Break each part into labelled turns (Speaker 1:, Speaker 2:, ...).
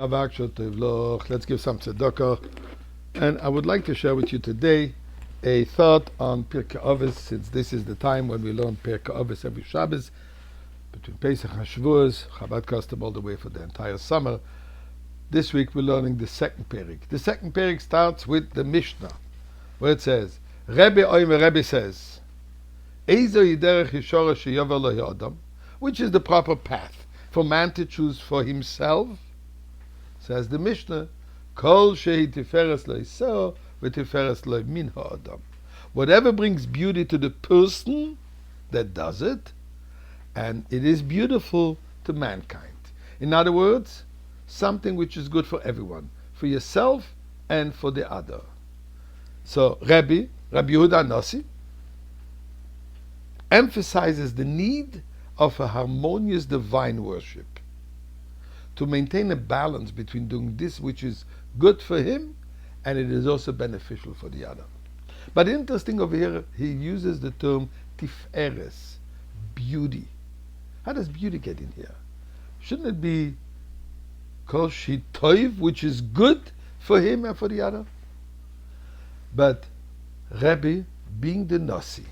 Speaker 1: Let's give some tzedakah. And I would like to share with you today a thought on Pirkei Avos, since this is the time when we learn Pirkei Avos every Shabbos, between Pesach and Shavuos, Chabad custom all the way for the entire summer. This week we're learning the second Perik. The second Perik starts with the Mishnah, where it says, Rebbe says, Eizo yiderech yishora sheyover lo ha'adam, which is the proper path for man to choose for himself. Says the Mishnah, Kol shehi tiferes lo iso v'tiferes lo min ha'adam. Whatever brings beauty to the person that does it, and it is beautiful to mankind. In other words, something which is good for everyone, for yourself and for the other. So Rabbi Yehuda Nasi emphasizes the need of a harmonious divine worship, to maintain a balance between doing this which is good for him and it is also beneficial for the other. But interesting over here, he uses the term tiferes, beauty. How does beauty get in here? Shouldn't it be kol shi toiv, which is good for him and for the other? But Rebbe, being the Nasi,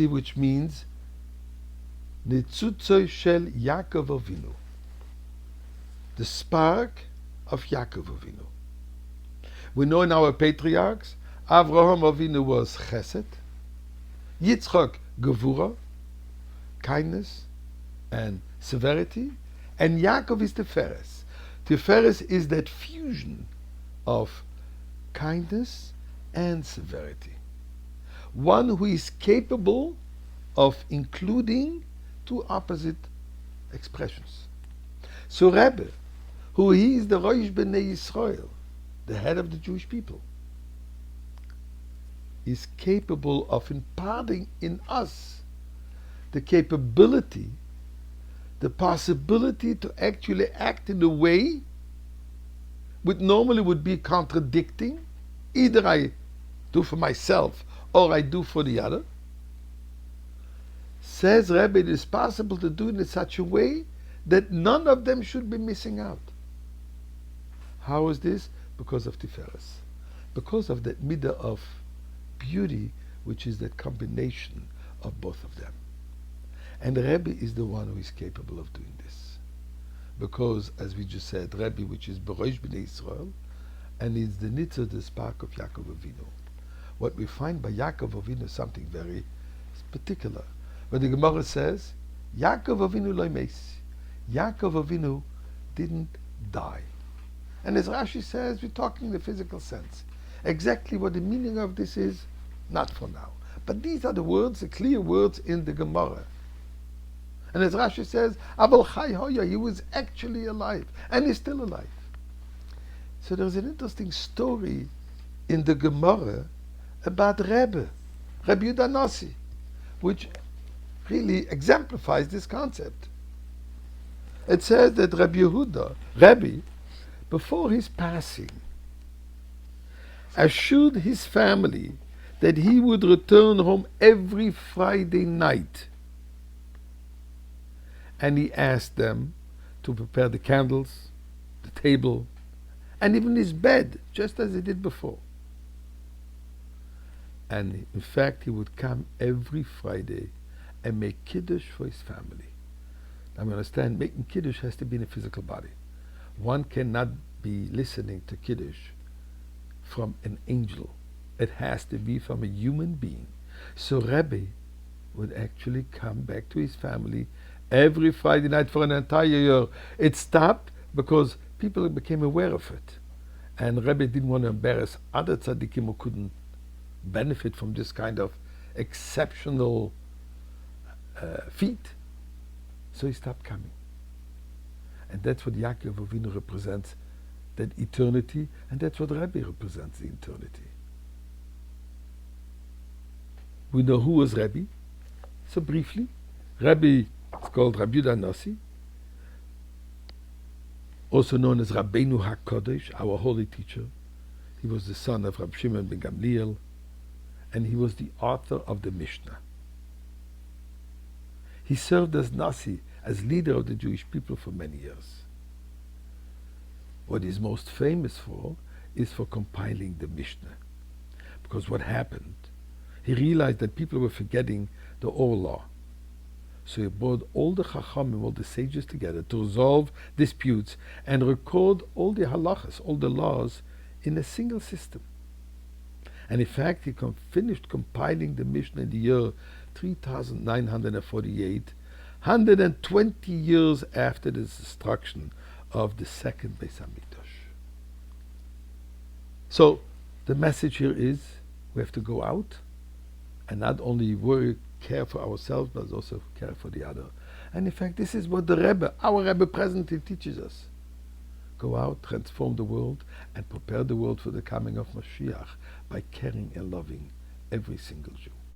Speaker 1: which means Nitzutzoy shel Yaakov Avinu, the spark of Yaakov Avinu. We know in our patriarchs, Avraham Avinu was Chesed, Yitzchak Gevura, kindness and severity, and Yaakov is Tiferes. Tiferes is that fusion of kindness and severity. One who is capable of including two opposite expressions. So Rebbe, who he is the Rosh Bnei Yisrael, the head of the Jewish people, is capable of imparting in us the capability, the possibility to actually act in a way which normally would be contradicting. Either I do for myself or I do for the other. Says Rebbe, it is possible to do it in such a way that none of them should be missing out. How is this? Because of Tiferes. Because of that midah of beauty, which is that combination of both of them. And Rebbe is the one who is capable of doing this. Because, as we just said, Rebbe, which is Rosh Bnei Yisrael, and is the nitzah, the spark of Yaakov Avinu. What we find by Yaakov Avinu is something very particular. But the Gemara says, Yaakov Avinu lo meis. Yaakov Avinu didn't die. And as Rashi says, we're talking in the physical sense. Exactly what the meaning of this is, not for now. But these are the words, the clear words in the Gemara. And as Rashi says, Aval Chai Hoya, he was actually alive, and he's still alive. So there's an interesting story in the Gemara about Rabbi Yehuda Nasi, which really exemplifies this concept. It says that Rabbi, before his passing, assured his family that he would return home every Friday night. And he asked them to prepare the candles, the table, and even his bed, just as he did before. And in fact, he would come every Friday and make Kiddush for his family. Now we understand, making Kiddush has to be in a physical body. One cannot be listening to Kiddush from an angel. It has to be from a human being. So Rebbe would actually come back to his family every Friday night for an entire year. It stopped because people became aware of it. And Rebbe didn't want to embarrass other tzaddikim who couldn't benefit from this kind of exceptional feat. So he stopped coming. And that's what Yaakov Avinu represents, that eternity, and that's what Rebbe represents, the eternity. We know who was Rebbe. So briefly, Rebbe is called Rabbi Yehuda Nasi, also known as Rabbeinu HaKodesh, our holy teacher. He was the son of Rabbi Shimon ben Gamliel, and he was the author of the Mishnah. He served as Nasi, as leader of the Jewish people for many years. What he's most famous for is for compiling the Mishnah. Because what happened, he realized that people were forgetting the oral law. So he brought all the Chachamim, all the sages together to resolve disputes and record all the halachas, all the laws, in a single system. And in fact, he finished compiling the Mishnah in the year 3948, 120 years after the destruction of the second Beis Hamikdash. So the message here is we have to go out and not only care for ourselves, but also care for the other. And in fact, this is what the Rebbe, our Rebbe presently, teaches us. Go out, transform the world, and prepare the world for the coming of Mashiach by caring and loving every single Jew.